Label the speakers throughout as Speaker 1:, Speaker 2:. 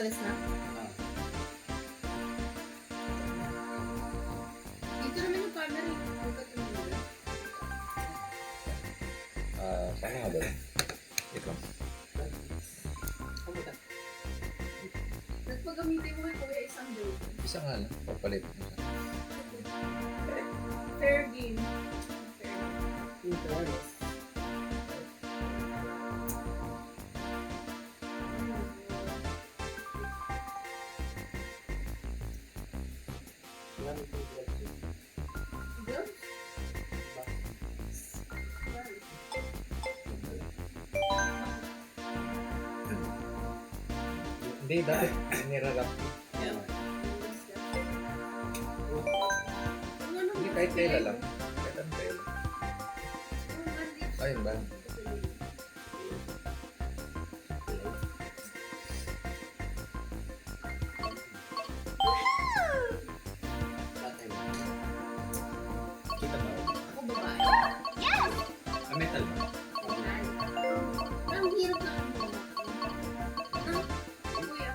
Speaker 1: Alis na? Dito naman yung camera.
Speaker 2: Sana nga doon. Ito.
Speaker 1: Nagpagamitin mo kay Kuya isang doon.
Speaker 2: Isa nga lang. Papalit.
Speaker 1: Fair game. Good?
Speaker 2: Hindi, dati nirarap. Hindi, kahit tela lang. Kahit ang tela. Ayun ba? Kita ba?
Speaker 1: Ako babae.
Speaker 2: Metal ba?
Speaker 1: Ang hirap na ang mga. Kuya.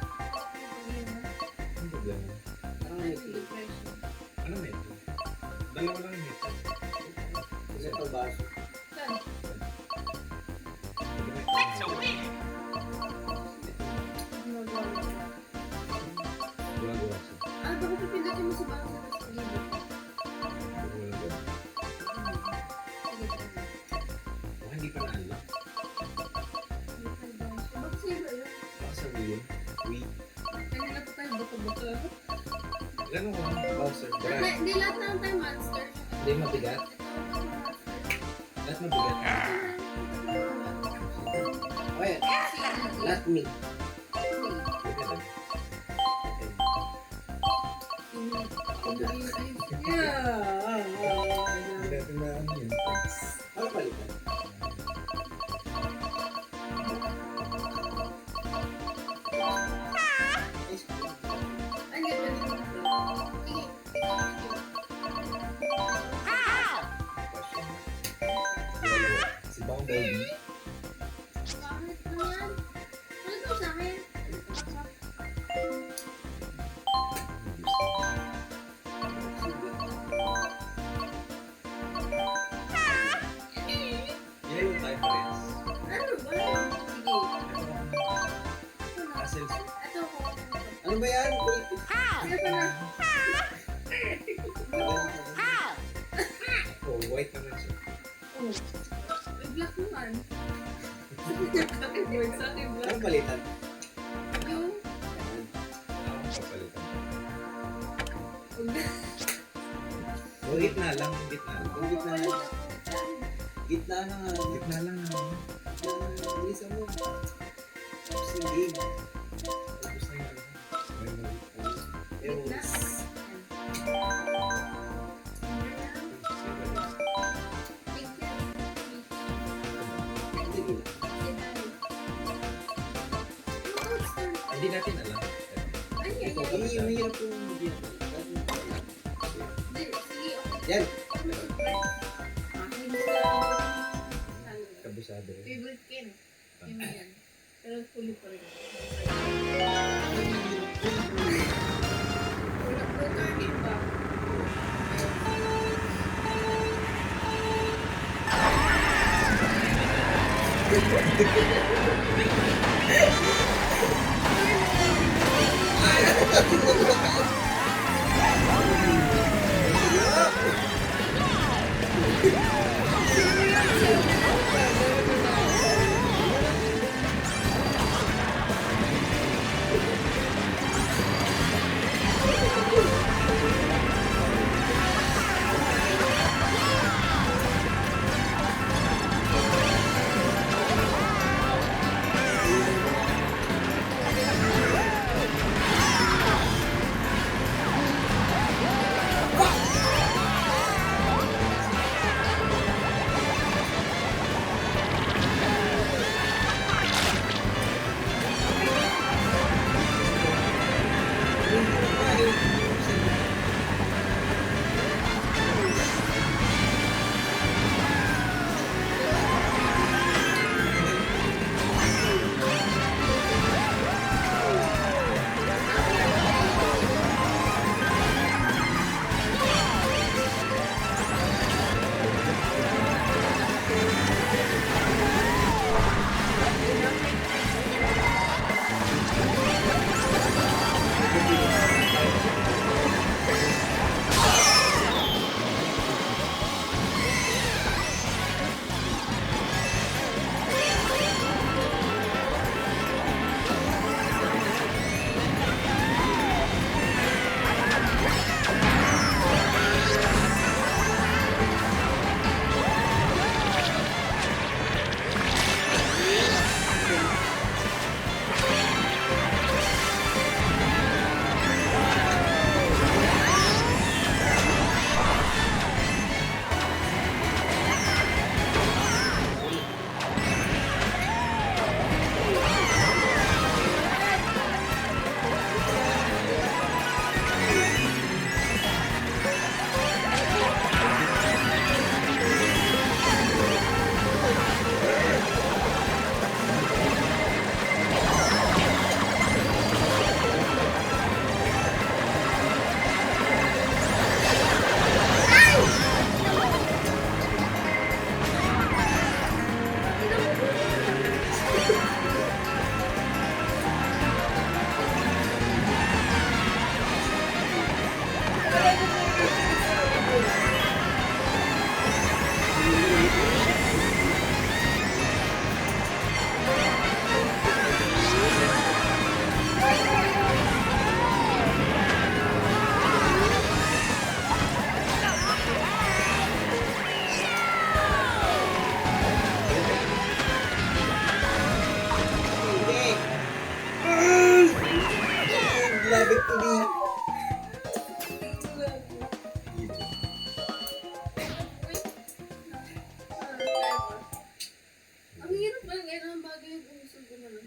Speaker 2: Ang problema.
Speaker 1: Depression.
Speaker 2: Ano metal? Dalawa lang metal.
Speaker 3: Metal baso.
Speaker 1: Saan?
Speaker 2: Gagawa siya.
Speaker 1: Ah, baka pipindutin mo sa bangsa sa gilid.
Speaker 2: Oh, hindi pa na-unlock.
Speaker 1: Bakit sa'yo ba yun?
Speaker 2: Baka sabihin, wait.
Speaker 1: Kanina pa tayo bato-bato.
Speaker 2: Ganun ko, Bowser.
Speaker 1: Hindi lahat na ang tayo monster.
Speaker 2: Hindi mabigat. Lahat mabigat.
Speaker 3: Okay, let me.
Speaker 2: Pwede rin. Hindi natin na ano yun.
Speaker 3: Ano palitan?
Speaker 2: Question mark. Si Bumblebee. Yellow type parehas. Castle suit.
Speaker 3: Ano ba yan?
Speaker 2: Oh, white naman siya.
Speaker 1: Black naman. Kakibord sa akin, black.
Speaker 3: Ano palitan?
Speaker 1: Yung
Speaker 2: Ako papalitan.
Speaker 1: Huwag
Speaker 2: Oh, gitna lang. Gitna lang.
Speaker 3: Yung gitna na. Gitna na nga.
Speaker 2: Gitna lang naman.
Speaker 3: Isa mo. Sige.
Speaker 2: Tapos na yun. May mali.
Speaker 3: Eros. Sige.
Speaker 2: Hindi natin alam.
Speaker 3: Kami yung hirap yung gitna. Yan.
Speaker 2: Kabisado rin.
Speaker 1: Favorite kin. Yun yan. Pero fully pa rin. Turning ba?
Speaker 3: Ba't hindi?
Speaker 1: Ang hirap ba yung ng bagay yung umusog ko na lang?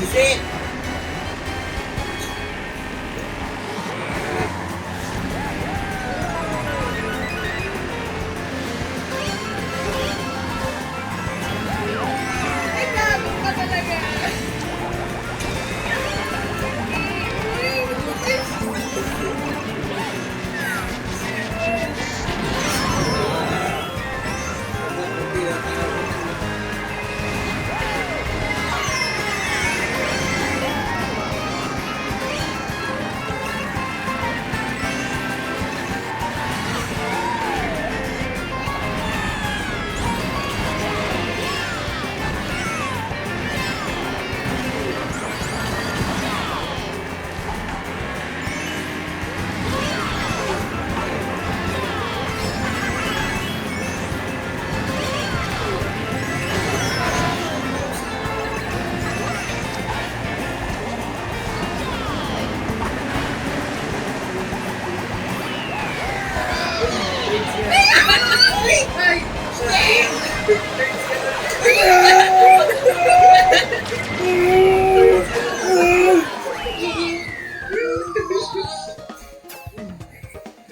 Speaker 3: Buset!
Speaker 1: Ay, gago ka talaga!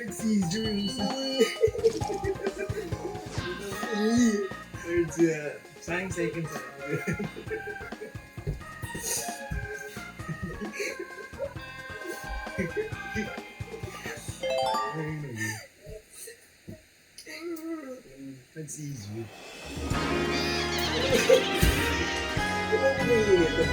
Speaker 2: Nag-seizure yung sa... Sayang seconds ako. Nag-seizure.
Speaker 3: Ano ba yung ito?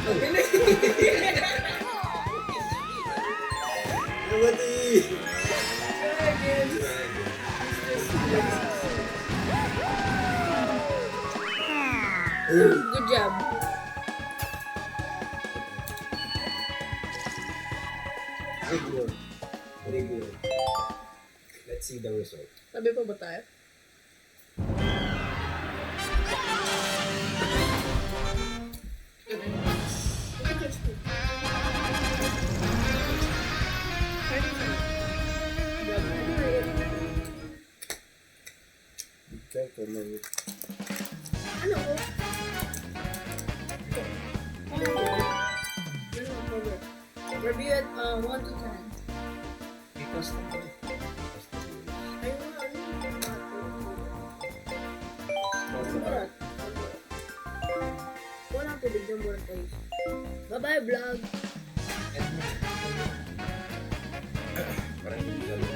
Speaker 3: Ang galing! Nabati!
Speaker 1: Good job.
Speaker 3: Very good. Very good. Let's see the result.
Speaker 1: Sabi pa ba tayo?
Speaker 3: Check on my...
Speaker 1: Ano ko? Review it 1 to 10.
Speaker 3: Because na po.
Speaker 1: Ayun nga, ano yung
Speaker 3: Sponsor.
Speaker 1: walang tubig ng buwan tayo. Bye-bye vlog!
Speaker 3: Parang hindi